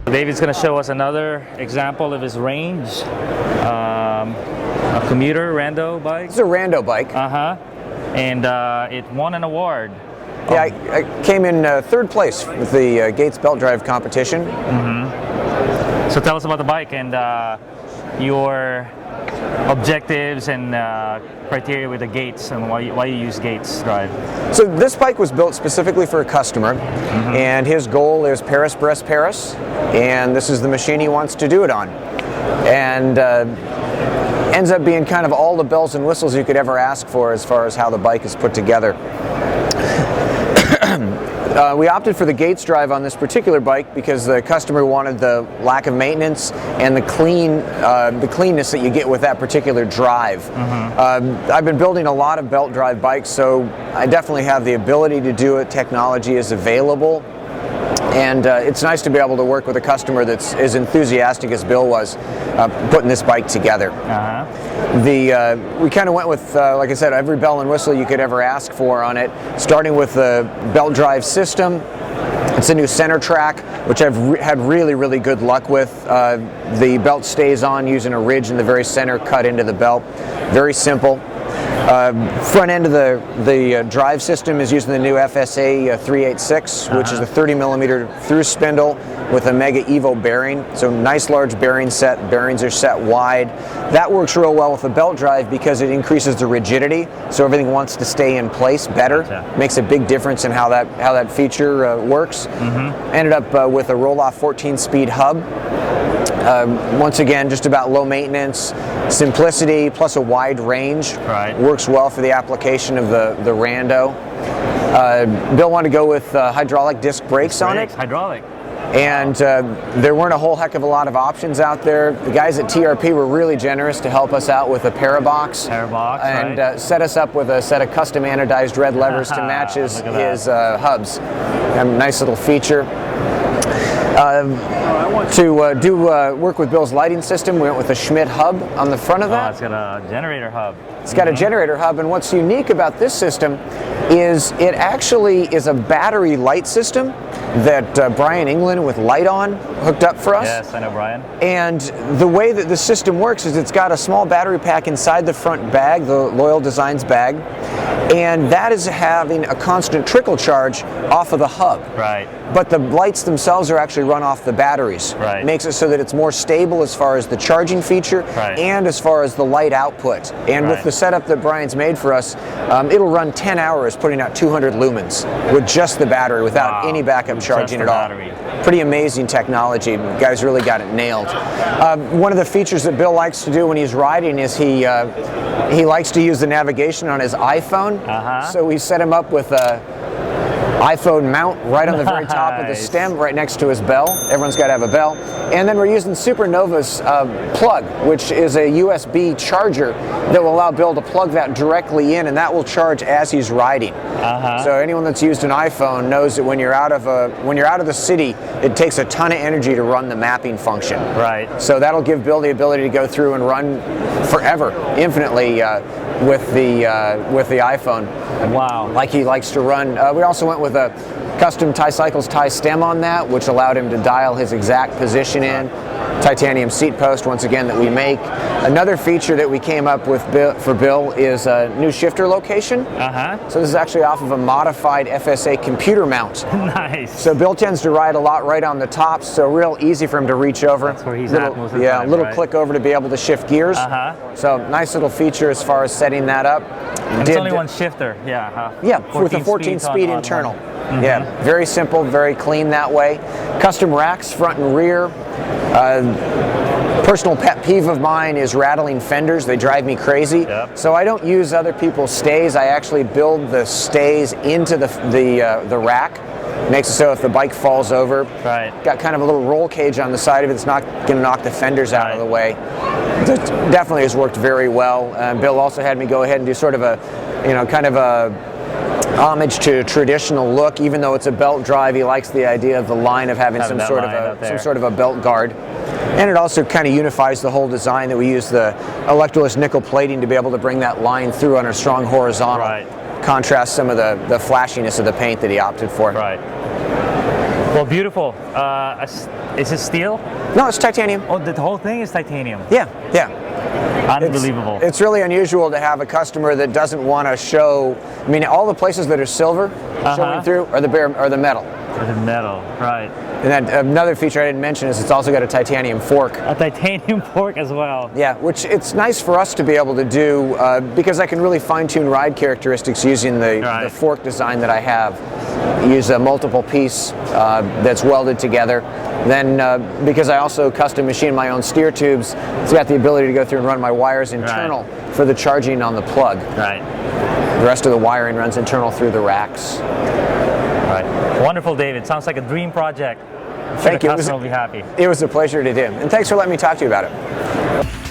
David's going to show us another example of his range, a commuter Rando bike. It's a Rando bike. And it won an award. Yeah, I came in third place with the Gates belt drive competition. So tell us about the bike and your objectives and criteria with the Gates and why you use Gates drive. So this bike was built specifically for a customer, and his goal is Paris, and this is the machine he wants to do it on. And ends up being kind of all the bells and whistles you could ever ask for as far as how the bike is put together. We opted for the Gates drive on this particular bike because the customer wanted the lack of maintenance and the cleanness that you get with that particular drive. I've been building a lot of belt drive bikes, so I definitely have the ability to do it. Technology is available. And it's nice to be able to work with a customer that's as enthusiastic as Bill was putting this bike together. We kind of went with, like I said, every bell and whistle you could ever ask for on it, starting with the belt drive system. It's a new center track, which I've had really good luck with. The belt stays on using a ridge in the very center cut into the belt. Very simple. Front end of the drive system is using the new FSA 386, which is a 30mm through spindle with a Mega Evo bearing. So nice large bearing set. Bearings are set wide. That works real well with the belt drive because it increases the rigidity, so everything wants to stay in place better. Makes a big difference in how that feature works. Ended up with a roll-off 14-speed hub. Once again, just about low maintenance, simplicity, plus a wide range. Works well for the application of the Rando. Bill wanted to go with hydraulic disc brakes on it. Hydraulic. And there weren't a whole heck of a lot of options out there. The guys at TRP were really generous to help us out with a Parabox. And set us up with a set of custom anodized red levers to match his hubs. Nice little feature. To work with Bill's lighting system, we went with a Schmidt hub on the front of that. It's got a generator hub. It's got a generator hub, and what's unique about this system is it actually is a battery light system that Brian England with Light On hooked up for us. Yes, I know Brian. And the way that the system works is it's got a small battery pack inside the front bag, the Loyal Designs bag, and that is having a constant trickle charge off of the hub. But the lights themselves are actually run off the batteries. Makes it so that it's more stable as far as the charging feature and as far as the light output. And with the setup that Brian's made for us, it'll run 10 hours putting out 200 lumens with just the battery without any backup charging at all. Pretty amazing technology. The guys really got it nailed. One of the features that Bill likes to do when he's riding is he likes to use the navigation on his iPhone. So we set him up with a iPhone mount right on the very top of the stem, right next to his bell. Everyone's got to have a bell. And then we're using Supernova's plug, which is a USB charger that will allow Bill to plug that directly in, and that will charge as he's riding. So anyone that's used an iPhone knows that when you're out of the city, it takes a ton of energy to run the mapping function. So that'll give Bill the ability to go through and run forever, infinitely with the iPhone. Like he likes to run. We also went with a custom Tie Cycles tie stem on that, which allowed him to dial his exact position in. Titanium seat post, once again, that we make. Another feature that we came up with for Bill is a new shifter location. So this is actually off of a modified FSA computer mount. So Bill tends to ride a lot right on the top, so real easy for him to reach over. That's where he's at most of the time, little click over to be able to shift gears. So nice little feature as far as setting that up. And it's only one shifter, with a 14-speed internal. Very simple, very clean that way. Custom racks, front and rear. Personal pet peeve of mine is rattling fenders. They drive me crazy. So I don't use other people's stays. I actually build the stays into the rack. Makes it so if the bike falls over, got kind of a little roll cage on the side of it. It's not going to knock the fenders out of the way. It definitely has worked very well. Bill also had me go ahead and do sort of a, kind of a homage to traditional look. Even though it's a belt drive, he likes the idea of the line of having some sort of a belt guard. And it also kind of unifies the whole design that we use the electroless nickel plating to be able to bring that line through on a strong horizontal. Contrast some of the flashiness of the paint that he opted for. Well, beautiful. Is it steel? No, it's titanium. Oh, the whole thing is titanium. Yeah, yeah. Unbelievable. It's really unusual to have a customer that doesn't want to show. I mean, all the places that are silver showing through are the metal. The metal, right. And then another feature I didn't mention is it's also got a titanium fork. A titanium fork as well. Yeah, which it's nice for us to be able to do because I can really fine-tune ride characteristics using the fork design that I have. Use a multiple piece that's welded together. Then because I also custom machine my own steer tubes, it's got the ability to go through and run my wires internal for the charging on the plug. Right. The rest of the wiring runs internal through the racks. Right. Wonderful, David. Sounds like a dream project. Thank you. The customer will be happy. It was a pleasure to do. And thanks for letting me talk to you about it.